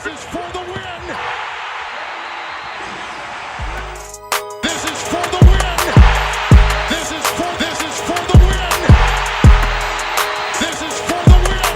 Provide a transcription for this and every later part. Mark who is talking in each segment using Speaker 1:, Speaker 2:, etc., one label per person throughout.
Speaker 1: is for the win. This is for the win. This is for the win. This is for the win.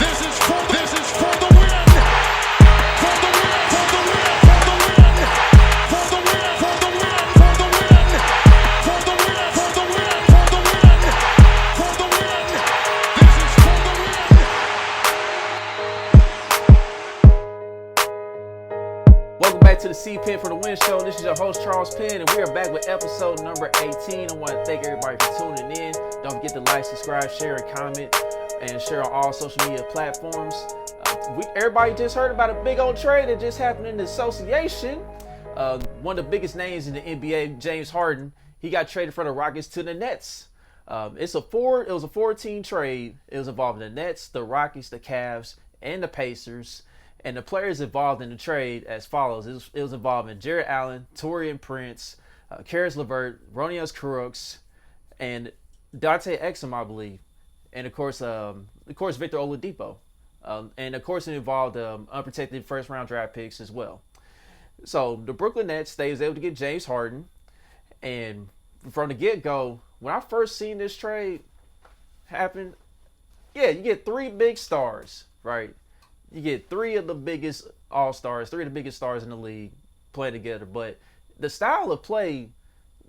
Speaker 1: This is for the win. For the win. For the win. For the win. For the win. For the win. For the win. For the win. For the win. For the win. For the win. For the win. For the win. This is for the win.
Speaker 2: Welcome back to the CPENN4THEWIN Show. This is your host, Charles Penn, and we are back with episode number 18. I want to thank everybody for tuning in. Don't forget to like, subscribe, share, and comment, and share on all social media platforms. Everybody just heard about a big old trade that just happened in the association. One of the biggest names in the NBA, James Harden, he got traded from the Rockets to the Nets. It was a 4-team trade. It was involving the Nets, the Rockets, the Cavs, and the Pacers. And the players involved in the trade as follows. It was involving Jarrett Allen, Taurean Prince, Karis LeVert, Ronius Kurucs, and Dante Exum, I believe. And of course, Victor Oladipo. And of course, it involved unprotected first-round draft picks as well. So the Brooklyn Nets, they was able to get James Harden. And from the get-go, when I first seen this trade happen, yeah, you get three big stars, right? You get three of the biggest all-stars, three of the biggest stars in the league playing together. But the style of play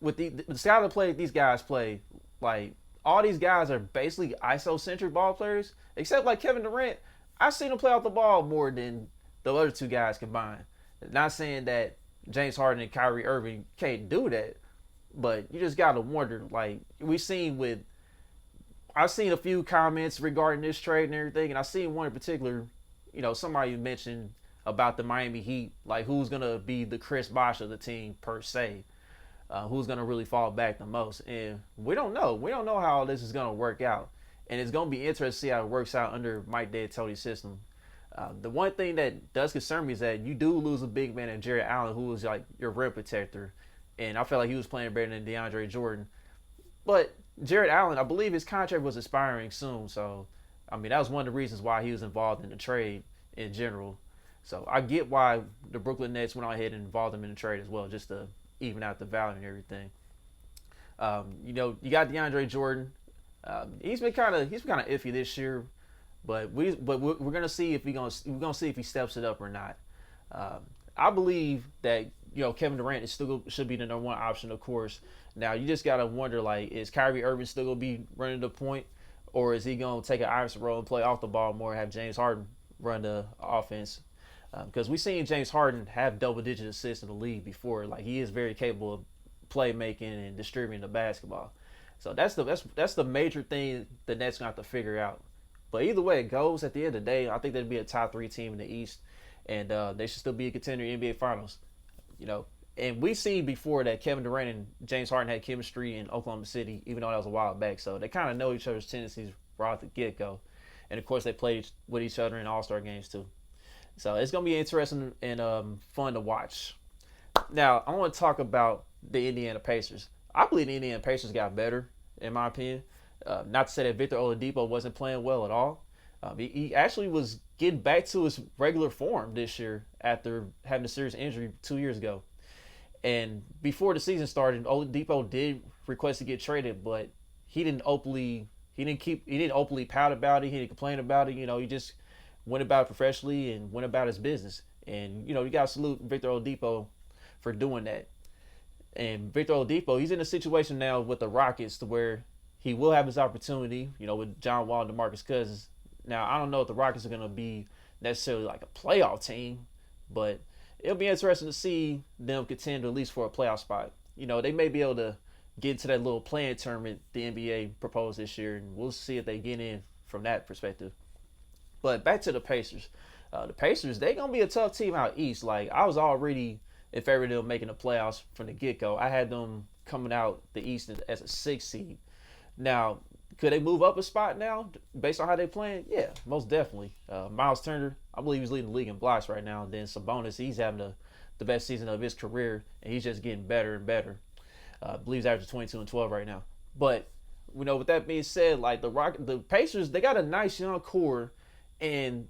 Speaker 2: these guys play, like, all these guys are basically isocentric ball players, except like Kevin Durant. I've seen him play off the ball more than the other two guys combined. Not saying that James Harden and Kyrie Irving can't do that, but you just gotta wonder. Like I've seen a few comments regarding this trade and everything, and I seen one in particular. You know, somebody mentioned about the Miami Heat, like who's gonna be the Chris Bosh of the team per se, who's gonna really fall back the most, and we don't know. We don't know how this is gonna work out, and it's gonna be interesting to see how it works out under Mike D'Antoni's system. The one thing that does concern me is that you do lose a big man in Jarrett Allen, who was like your rim protector, and I felt like he was playing better than DeAndre Jordan. But Jarrett Allen, I believe his contract was expiring soon, so I mean that was one of the reasons why he was involved in the trade in general. So I get why the Brooklyn Nets went ahead and involved him in the trade as well, just to even out the value and everything. You know, you got DeAndre Jordan. He's been kind of iffy this year, but we're gonna see if we're gonna see if he steps it up or not. I believe that, you know, Kevin Durant should be the number one option, of course. Now you just gotta wonder, like, is Kyrie Irving still gonna be running the point, or is he gonna take an Iverson role and play off the ball more and have James Harden run the offense? Because we've seen James Harden have double-digit assists in the league before. Like, he is very capable of playmaking and distributing the basketball. So that's the major thing the Nets gonna have to figure out. But either way it goes, at the end of the day, I think they'd be a top 3 team in the East, and they should still be a contender in the NBA Finals. You know, and we've seen before that Kevin Durant and James Harden had chemistry in Oklahoma City, even though that was a while back. So they kind of know each other's tendencies right off the get-go. And of course, they played with each other in All-Star games too. So it's gonna be interesting and fun to watch. Now, I want to talk about the Indiana Pacers. I believe the Indiana Pacers got better, in my opinion. Not to say that Victor Oladipo wasn't playing well at all. He actually was getting back to his regular form this year after having a serious injury 2 years ago. And before the season started, Oladipo did request to get traded, but he didn't openly pout about it. He didn't complain about it. You know, he just went about it professionally and went about his business. And, you know, you got to salute Victor Oladipo for doing that. And Victor Oladipo, he's in a situation now with the Rockets to where he will have his opportunity, you know, with John Wall and DeMarcus Cousins. Now, I don't know if the Rockets are going to be necessarily like a playoff team, but it'll be interesting to see them contend at least for a playoff spot. You know, they may be able to get into that little playing tournament the NBA proposed this year, and we'll see if they get in from that perspective. But back to the Pacers. The Pacers, they're going to be a tough team out east. Like, I was already in favor of them making the playoffs from the get-go. I had them coming out the East as a 6 seed. Now, could they move up a spot now based on how they're playing? Yeah, most definitely. Miles Turner, I believe he's leading the league in blocks right now. And then Sabonis, he's having the best season of his career, and he's just getting better and better. I believe he's averaging 22 and 12 right now. But, you know, with that being said, like the Pacers, they got a nice young core, and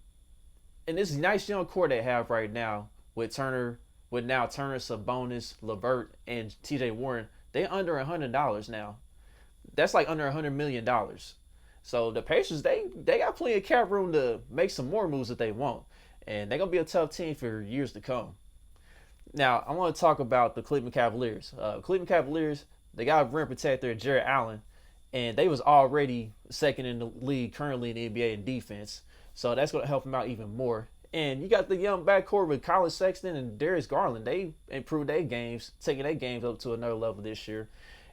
Speaker 2: and this nice young core they have right now with now Turner, Sabonis, LeVert, and T.J. Warren, they under $100 now. That's like under $100 million. So the Pacers, they got plenty of cap room to make some more moves if they want, and they're gonna be a tough team for years to come. Now I want to talk about the Cleveland Cavaliers. Cleveland Cavaliers, they got rim protector Jarrett Allen, and they was already second in the league currently in the NBA in defense. So that's going to help them out even more. And you got the young backcourt with Colin Sexton and Darius Garland. They improved their games, taking their games up to another level this year.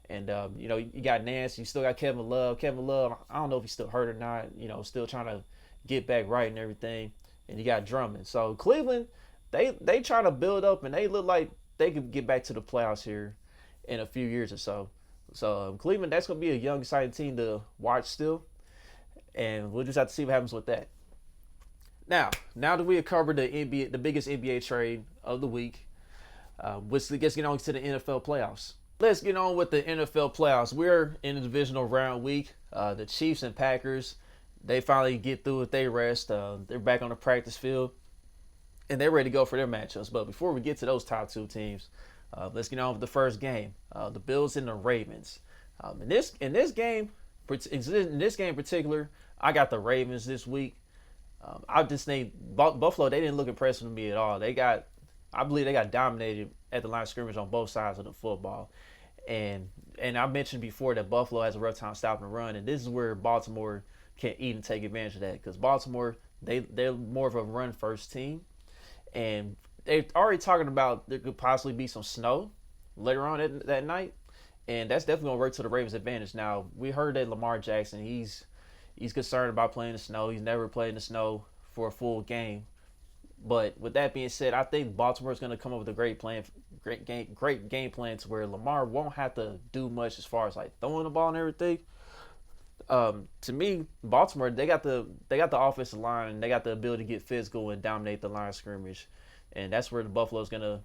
Speaker 2: And, you got Nance. You still got Kevin Love. Kevin Love, I don't know if he's still hurt or not. Still trying to get back right and everything. And you got Drummond. So Cleveland, they trying to build up, and they look like they could get back to the playoffs here in a few years or so. So Cleveland, that's going to be a young, exciting team to watch still. And we'll just have to see what happens with that. Now that we have covered the biggest NBA trade of the week, let's get on to the NFL playoffs. Let's get on with the NFL playoffs. We're in the divisional round week. The Chiefs and Packers, they finally get through with their rest. They're back on the practice field, and they're ready to go for their matchups. But before we get to those top two teams, let's get on with the first game. The Bills and the Ravens. In this game in particular, I got the Ravens this week. I just think Buffalo, they didn't look impressive to me at all. I believe they got dominated at the line of scrimmage on both sides of the football. And I mentioned before that Buffalo has a rough time stopping the run, and this is where Baltimore can even take advantage of that, because Baltimore, they're more of a run-first team. And they're already talking about there could possibly be some snow later on that night, and that's definitely going to work to the Ravens' advantage. Now, we heard that Lamar Jackson, he's concerned about playing in the snow. He's never played in the snow for a full game. But with that being said, I think Baltimore's going to come up with a great game plan to where Lamar won't have to do much as far as like throwing the ball and everything. To me, Baltimore, they got the offensive line, and they got the ability to get physical and dominate the line of scrimmage, and that's where the Buffalo's going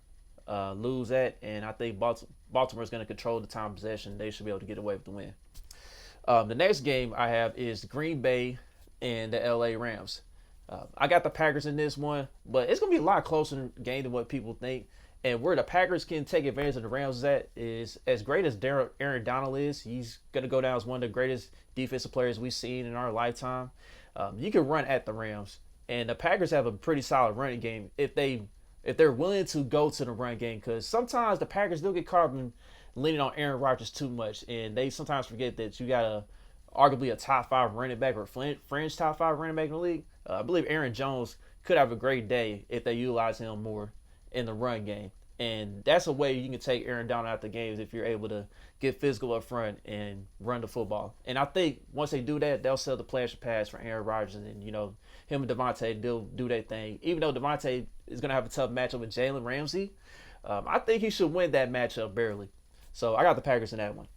Speaker 2: to lose at. And I think Baltimore's going to control the time of possession. They should be able to get away with the win. The next game I have is Green Bay and the LA Rams. I got the Packers in this one, but it's going to be a lot closer game than what people think. And where the Packers can take advantage of the Rams at is, as great as Aaron Donald is, he's going to go down as one of the greatest defensive players we've seen in our lifetime. You can run at the Rams, and the Packers have a pretty solid running game if they're willing to go to the run game, because sometimes the Packers do get caught up in leaning on Aaron Rodgers too much, and they sometimes forget that you got arguably a top 5 running back or fringe top 5 running back in the league. I believe Aaron Jones could have a great day if they utilize him more in the run game. And that's a way you can take Aaron Donald out the games if you're able to get physical up front and run the football. And I think once they do that, they'll sell the flash pass for Aaron Rodgers, and him and Devontae, they'll do their thing. Even though Devontae is going to have a tough matchup with Jalen Ramsey, I think he should win that matchup barely. So I got the Packers in that one.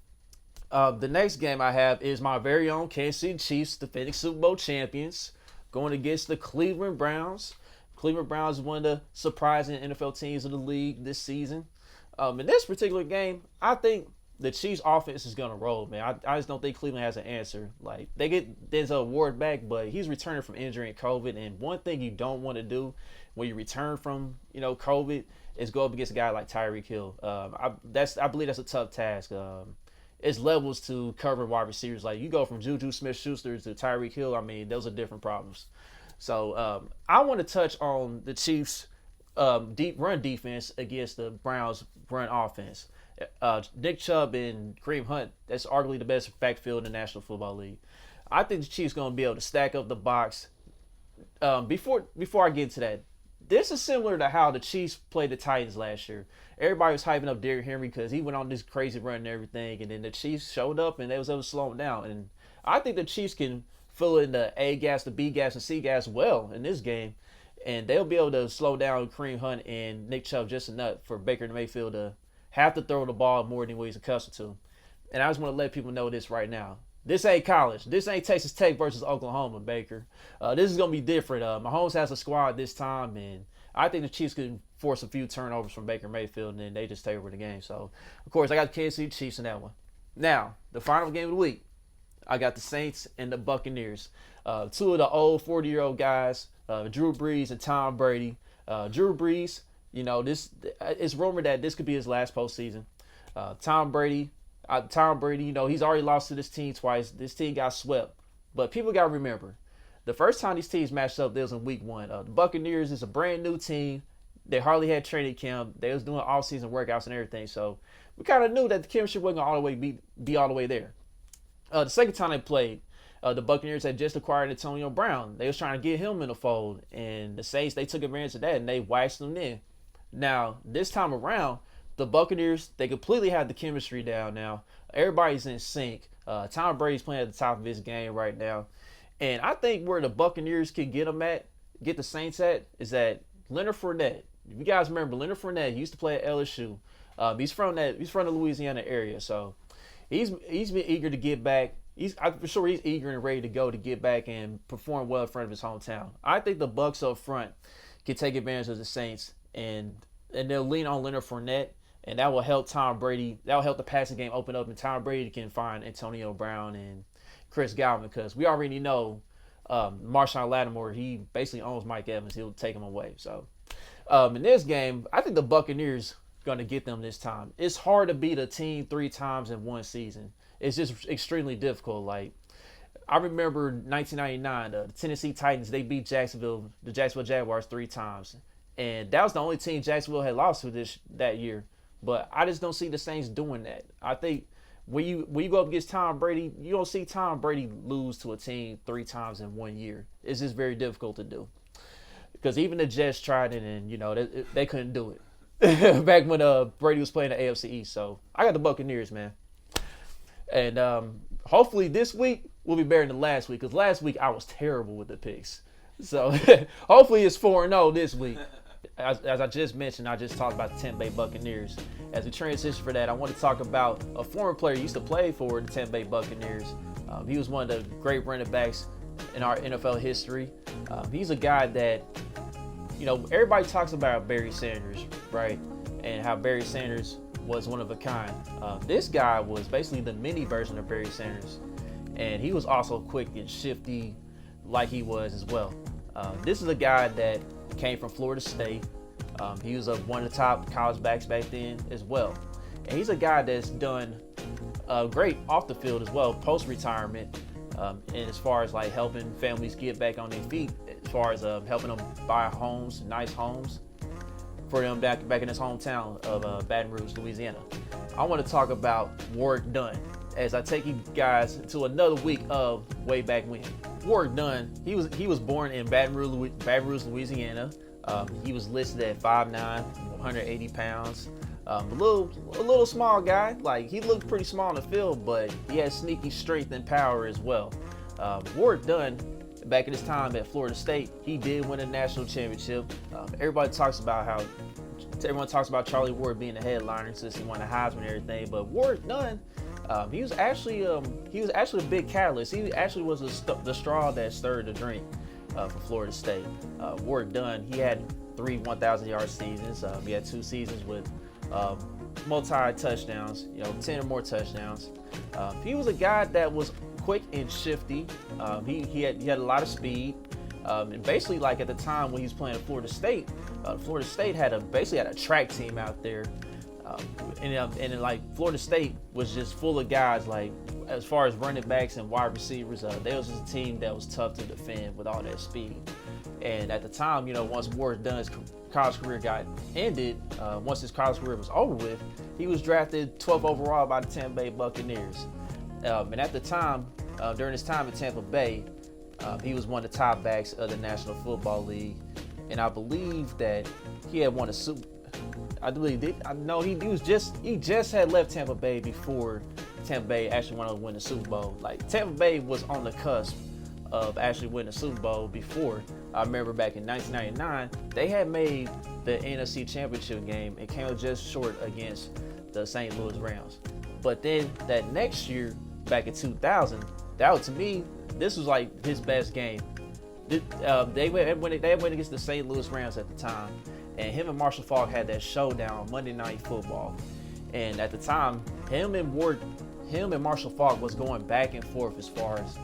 Speaker 2: The next game I have is my very own Kansas City Chiefs, defending Super Bowl champions, going against the Cleveland Browns. Cleveland Browns is one of the surprising NFL teams of the league this season. In this particular game, I think the Chiefs' offense is going to roll, man. I just don't think Cleveland has an answer. Like, they get Denzel Ward back, but he's returning from injury and COVID. And one thing you don't want to do when you return from, COVID is go up against a guy like Tyreek Hill. I believe that's a tough task. It's levels to cover wide receivers. Like, you go from Juju Smith-Schuster to Tyreek Hill, I mean, those are different problems. So I want to touch on the Chiefs' deep run defense against the Browns' run offense. Nick Chubb and Kareem Hunt, that's arguably the best backfield in the National Football League. I think the Chiefs going to be able to stack up the box. Before I get into that, this is similar to how the Chiefs played the Titans last year. Everybody was hyping up Derrick Henry because he went on this crazy run and everything, and then the Chiefs showed up and they was able to slow him down. And I think the Chiefs can fill in the A gas, the B gas, and C gas well in this game, and they'll be able to slow down Kareem Hunt and Nick Chubb just enough for Baker Mayfield to have to throw the ball more than what he's accustomed to. And I just want to let people know this right now. This ain't college. This ain't Texas Tech versus Oklahoma, Baker. This is going to be different. Mahomes has a squad this time, and I think the Chiefs can force a few turnovers from Baker Mayfield, and then they just take over the game. So, of course, I got the Kansas City Chiefs in that one. Now, the final game of the week, I got the Saints and the Buccaneers. Two of the old 40-year-old guys Drew Brees and Tom Brady. Drew Brees, it's rumored that this could be his last postseason. Tom Brady, he's already lost to this team twice. This team got swept. But people got to remember, the first time these teams matched up, they was in week 1. The Buccaneers is a brand new team. They hardly had training camp. They was doing off-season workouts and everything. So we kind of knew that the chemistry wasn't going to all the way be all the way there. The second time they played, the Buccaneers had just acquired Antonio Brown. They was trying to get him in the fold. And the Saints, they took advantage of that, and they waxed them in. Now, this time around, the Buccaneers, they completely have the chemistry down now. Everybody's in sync. Tom Brady's playing at the top of his game right now. And I think where the Buccaneers can get the Saints at, is that Leonard Fournette. If you guys remember, Leonard Fournette, he used to play at LSU. He's from the Louisiana area, so he's been eager to get back. I'm sure he's eager and ready to go to get back and perform well in front of his hometown. I think the Bucs up front can take advantage of the Saints, and they'll lean on Leonard Fournette, and that will help Tom Brady. That will help the passing game open up, and Tom Brady can find Antonio Brown and Chris Godwin, because we already know Marshawn Lattimore, he basically owns Mike Evans. He'll take him away. So in this game, I think the Buccaneers going to get them this time. It's hard to beat a team 3 times in one season. It's just extremely difficult. Like, I remember 1999, the Tennessee Titans, they beat the Jacksonville Jaguars 3 times. And that was the only team Jacksonville had lost to that year. But I just don't see the Saints doing that. I think when you go up against Tom Brady, you don't see Tom Brady lose to a team 3 times in 1 year. It's just very difficult to do. Because even the Jets tried it, and, they couldn't do it. Back when Brady was playing the AFC East. So I got the Buccaneers, man. And hopefully this week will be better than last week, because last week I was terrible with the picks. So hopefully it's 4-0 this week. As I just mentioned, I just talked about the Tampa Bay Buccaneers. As we transition for that, I want to talk about a former player who used to play for the Tampa Bay Buccaneers. He was one of the great running backs in our NFL history. He's a guy that, everybody talks about Barry Sanders, right? And how Barry Sanders was one of a kind. This guy was basically the mini version of Barry Sanders. And he was also quick and shifty like he was as well. This is a guy that came from Florida State. He was one of the top college backs back then as well. And he's a guy that's done great off the field as well, post-retirement. And as far as like helping families get back on their feet, as far as helping them buy homes, nice homes for them back in his hometown of Baton Rouge, Louisiana. I want to talk about Warrick Dunn as I take you guys to another week of way back when. Warrick Dunn, he was born in Baton Rouge, Louisiana. He was listed at 5'9", 180 pounds. A little small guy. Like, he looked pretty small in the field, but he had sneaky strength and power as well. Warrick Dunn, back in his time at Florida State, he did win a national championship. Everyone talks about Charlie Ward being the headliner since he won the Heisman and everything, but Warrick Dunn, he was actually a big catalyst. He actually was the straw that stirred the drink for Florida State. Warrick Dunn, he had 3 1,000-yard seasons. He had 2 seasons with multi-touchdowns, 10 or more touchdowns. He was a guy that was quick and shifty. He had a lot of speed. And basically, like at the time when he was playing at Florida State had basically had a track team out there. And like Florida State was just full of guys, like as far as running backs and wide receivers, they was just a team that was tough to defend with all that speed. And at the time, once Warrick Dunn's college career got ended, once his college career was over with, he was drafted 12th overall by the Tampa Bay Buccaneers. And at the time, during his time at Tampa Bay, he was one of the top backs of the National Football League. And I believe that he had won a Super. I believe did. I know he just had left Tampa Bay before Tampa Bay actually wanted to win the Super Bowl. Like, Tampa Bay was on the cusp of actually winning the Super Bowl before. I remember back in 1999, they had made the NFC Championship game and came up just short against the St. Louis Rams. But then that next year, back in 2000, to me, this was like his best game. They went against the St. Louis Rams at the time, and him and Marshall Faulk had that showdown on Monday Night Football. And at the time, him and Marshall Faulk was going back and forth as far as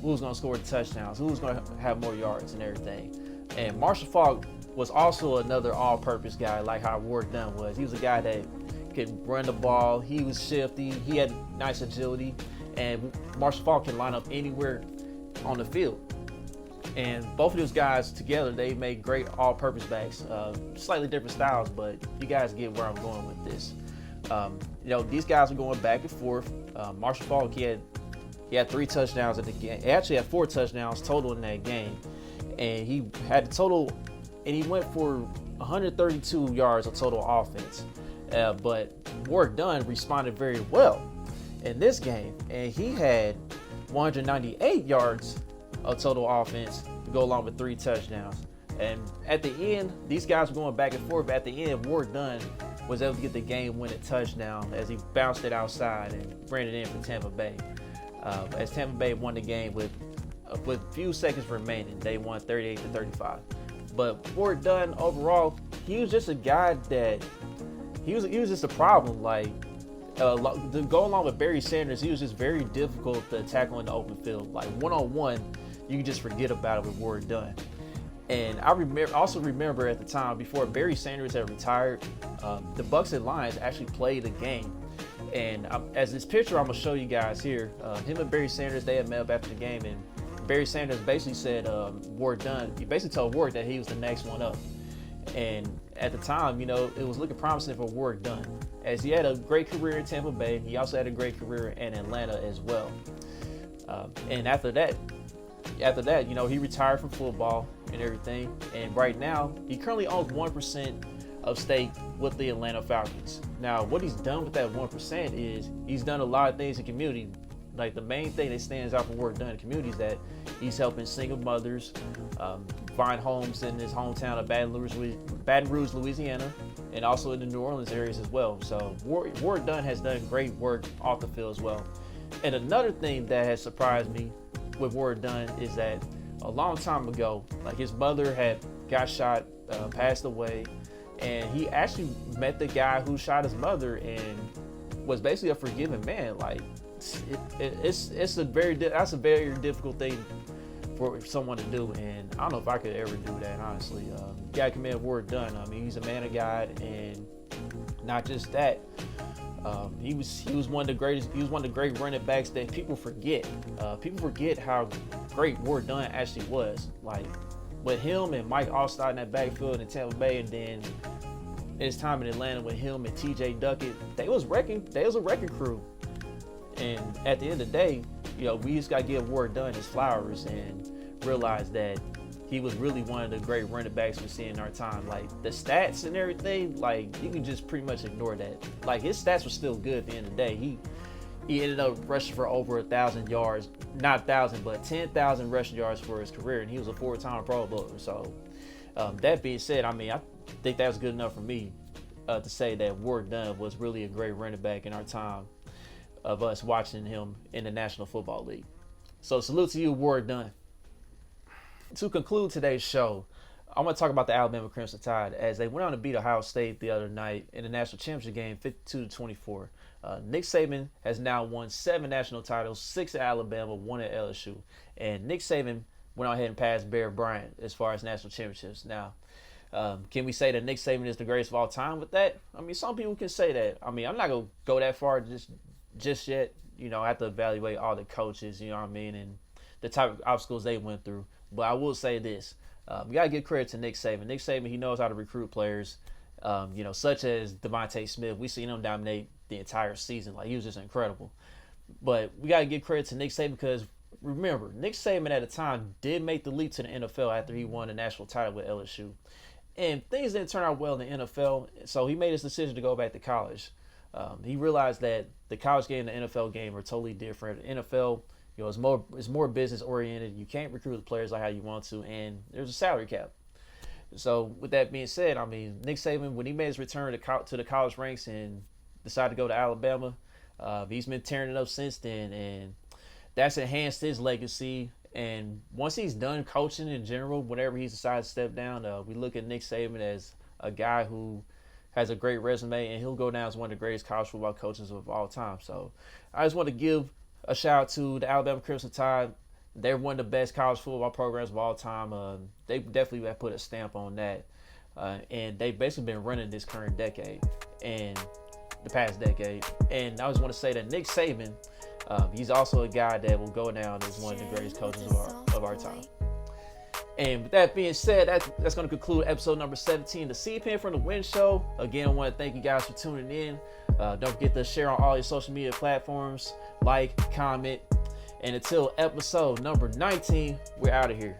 Speaker 2: who was going to score the touchdowns, who was going to have more yards and everything. And Marshall Faulk was also another all-purpose guy, like how Warrick Dunn was. He was a guy that could run the ball. He was shifty. He had nice agility. And Marshall Faulk can line up anywhere on the field. And both of those guys together, they make great all-purpose backs. Slightly different styles, but you guys get where I'm going with this. These guys are going back and forth. Marshall Faulk, he had 3 touchdowns at the game. He actually had 4 touchdowns total in that game. And he had the total, and he went for 132 yards of total offense. But Warrick Dunn responded very well in this game, and he had 198 yards of total offense to go along with 3 touchdowns. And at the end, these guys were going back and forth. But at the end, Warrick Dunn was able to get the game-winning touchdown as he bounced it outside and ran it in for Tampa Bay. As Tampa Bay won the game with few seconds remaining, they won 38-35. But Warrick Dunn overall, he was just a guy that he was just a problem. Like to go along with Barry Sanders, he was just very difficult to tackle in the open field. Like one-on-one, you can just forget about it with Warrick Dunn. And I also remember at the time, before Barry Sanders had retired, the Bucs and Lions actually played a game. And as this picture I'm going to show you guys here, him and Barry Sanders, they had met up after the game, and Barry Sanders basically said Warrick Dunn, he basically told Warrick that he was the next one up. And at the time, it was looking promising for Warrick Dunn, as he had a great career in Tampa Bay. He also had a great career in Atlanta as well. And after that, he retired from football and everything. And right now, he currently owns 1% of stake with the Atlanta Falcons. Now, what he's done with that 1% is he's done a lot of things in the community. Like the main thing that stands out from Warrick Dunn in the community is that he's helping single mothers find homes in his hometown of Baton Rouge, Louisiana, and also in the New Orleans areas as well. So Warrick Dunn has done great work off the field as well. And another thing that has surprised me with Warrick Dunn is that a long time ago, like his mother had got shot, passed away, and he actually met the guy who shot his mother and was basically a forgiving man. Like that's a very difficult thing for someone to do, and I don't know if I could ever do that, honestly. You gotta commend Warrick Dunn. I mean, he's a man of God, and not just that. He was one of the greatest. He was one of the great running backs that people forget. People forget how great Warrick Dunn actually was. Like with him and Mike Allstott in that backfield in Tampa Bay, and then his time in Atlanta with him and T.J. Duckett, they was a wrecking crew. And at the end of the day, we just gotta give Warrick Dunn his flowers and realize that he was really one of the great running backs we see in our time. Like the stats and everything, like you can just pretty much ignore that. Like his stats were still good at the end of the day. He ended up rushing for over 1,000 yards, not 1,000, but 10,000 rushing yards for his career, and he was a 4-time Pro Bowler. So that being said, I mean, I think that was good enough for me to say that Warrick Dunn was really a great running back in our time of us watching him in the National Football League. So salute to you, Warrick Dunn. To conclude today's show, I'm going to talk about the Alabama Crimson Tide as they went on to beat Ohio State the other night in the national championship game, 52-24. Nick Saban has now won 7 national titles, 6 at Alabama, 1 at LSU. And Nick Saban went on ahead and passed Bear Bryant as far as national championships. Now, can we say that Nick Saban is the greatest of all time with that? I mean, some people can say that. I mean, I'm not going to go that far just yet. I have to evaluate all the coaches, and the type of obstacles they went through. But I will say this. We got to give credit to Nick Saban. Nick Saban, he knows how to recruit players, such as Devontae Smith. We've seen him dominate the entire season. Like, he was just incredible. But we got to give credit to Nick Saban because, remember, Nick Saban at the time did make the leap to the NFL after he won the national title with LSU. And things didn't turn out well in the NFL, so he made his decision to go back to college. He realized that the college game and the NFL game are totally different. NFL, it's more business oriented. You can't recruit the players like how you want to, and there's a salary cap. So with that being said, I mean, Nick Saban, when he made his return to the college ranks and decided to go to Alabama, he's been tearing it up since then, and that's enhanced his legacy. And once he's done coaching in general, whenever he's decided to step down, we look at Nick Saban as a guy who has a great resume, and he'll go down as one of the greatest college football coaches of all time. So I just want to give a shout out to the Alabama Crimson Tide. they're one of the best college football programs of all time. They definitely have put a stamp on that. And they've basically been running this current decade and the past decade. And I just want to say that Nick Saban, he's also a guy that will go down as one of the greatest coaches of our time. And with that being said, that's going to conclude episode number 17 of the CPENN from the Win Show. Again, I want to thank you guys for tuning in. Don't forget to share on all your social media platforms, like, comment, and until episode number 19, we're out of here.